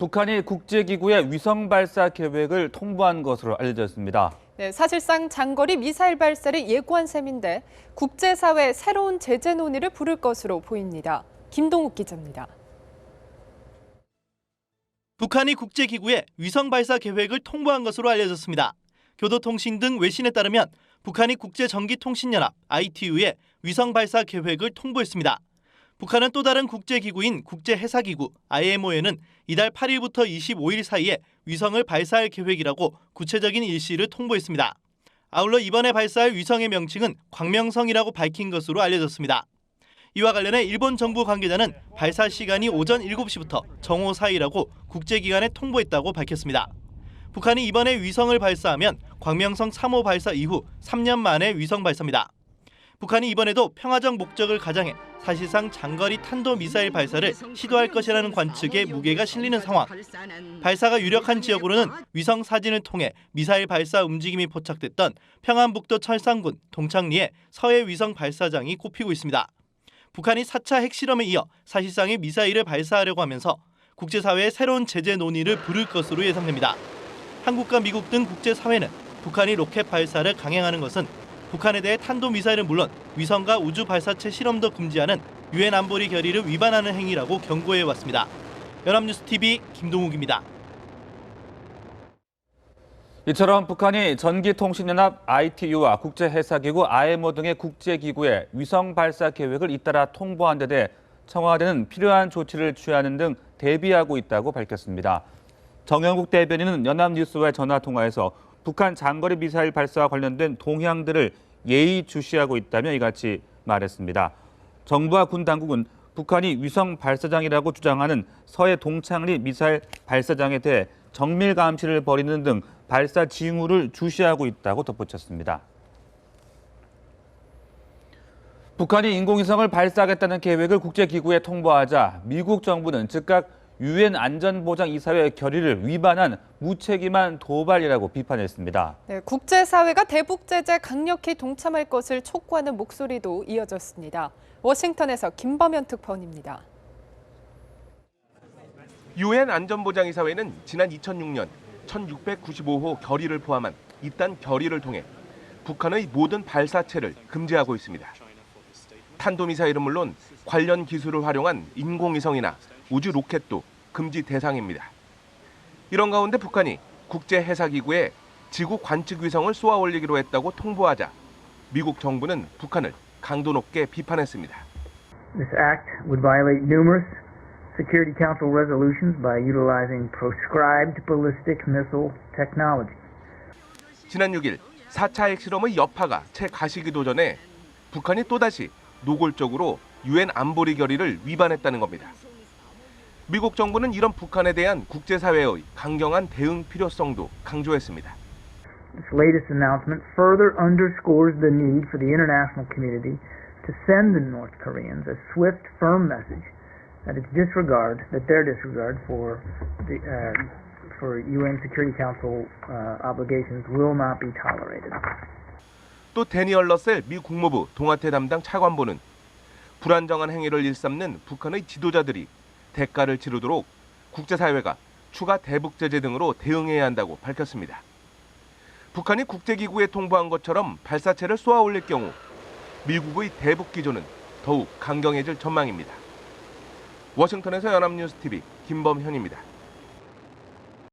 북한이 국제기구에 위성 발사 계획을 통보한 것으로 알려졌습니다. 네, 사실상 장거리 미사일 발사를 예고한 셈인데 국제사회 새로운 제재 논의를 부를 것으로 보입니다. 김동욱 기자입니다. 북한이 국제기구에 위성 발사 계획을 통보한 것으로 알려졌습니다. 교도통신 등 외신에 따르면 북한이 국제전기통신연합 ITU에 위성 발사 계획을 통보했습니다. 북한은 또 다른 국제기구인 국제해사기구 IMO에는 이달 8일부터 25일 사이에 위성을 발사할 계획이라고 구체적인 일시를 통보했습니다. 아울러 이번에 발사할 위성의 명칭은 광명성이라고 밝힌 것으로 알려졌습니다. 이와 관련해 일본 정부 관계자는 발사 시간이 오전 7시부터 정오 사이라고 국제기관에 통보했다고 밝혔습니다. 북한이 이번에 위성을 발사하면 광명성 3호 발사 이후 3년 만에 위성 발사입니다. 북한이 이번에도 평화적 목적을 가장해 사실상 장거리 탄도미사일 발사를 시도할 것이라는 관측에 무게가 실리는 상황. 발사가 유력한 지역으로는 위성 사진을 통해 미사일 발사 움직임이 포착됐던 평안북도 철산군 동창리의 서해 위성 발사장이 꼽히고 있습니다. 북한이 4차 핵실험에 이어 사실상의 미사일을 발사하려고 하면서 국제사회의 새로운 제재 논의를 부를 것으로 예상됩니다. 한국과 미국 등 국제사회는 북한이 로켓 발사를 강행하는 것은 북한에 대해 탄도미사일은 물론 위성과 우주 발사체 실험도 금지하는 유엔 안보리 결의를 위반하는 행위라고 경고해왔습니다. 연합뉴스TV 김동욱입니다. 이처럼 북한이 전기통신연합 ITU와 국제해사기구 IMO 등의 국제기구에 위성 발사 계획을 잇따라 통보한 데 대해 청와대는 필요한 조치를 취하는 등 대비하고 있다고 밝혔습니다. 정영국 대변인은 연합뉴스와의 전화통화에서 북한 장거리 미사일 발사와 관련된 동향들을 예의주시하고 있다며 이같이 말했습니다. 정부와 군 당국은 북한이 위성 발사장이라고 주장하는 서해 동창리 미사일 발사장에 대해 정밀 감시를 벌이는 등 발사 징후를 주시하고 있다고 덧붙였습니다. 북한이 인공위성을 발사하겠다는 계획을 국제기구에 통보하자 미국 정부는 즉각 유엔 안전보장이사회 결의를 위반한 무책임한 도발이라고 비판했습니다. 네, 국제사회가 대북 제재 강력히 동참할 것을 촉구하는 목소리도 이어졌습니다. 워싱턴에서 김범현 특파원입니다. 유엔 안전보장이사회는 지난 2006년 1695호 결의를 포함한 이딴 결의를 통해 북한의 모든 발사체를 금지하고 있습니다. 탄도미사일은 물론 관련 기술을 활용한 인공위성이나 우주 로켓도 금지 대상입니다. 이런 가운데 북한이 국제해사기구에 지구 관측위성을 쏘아 올리기로 했다고 통보하자 미국 정부는 북한을 강도 높게 비판했습니다. This act would violate numerous Security Council resolutions by utilizing proscribed ballistic missile technology. 지난 6일 4차 핵실험의 여파가 채 가시기도 전에 북한이 또다시 노골적으로 유엔 안보리 결의를 위반했다는 겁니다. 미국 정부는 이런 북한에 대한 국제사회의 강경한 대응 필요성도 강조했습니다. This latest announcement further underscores the need for the international community to send the North Koreans a swift, firm message that their disregard for UN Security Council obligations will not be tolerated. 또 데니얼 러셀 미 국무부 동아태 담당 차관보는 불안정한 행위를 일삼는 북한의 지도자들이 대가를 치르도록 국제사회가 추가 대북 제재 등으로 대응해야 한다고 밝혔습니다. 북한이 국제기구에 통보한 것처럼 발사체를 쏘아 올릴 경우 미국의 대북 기조는 더욱 강경해질 전망입니다. 워싱턴에서 연합뉴스TV 김범현입니다.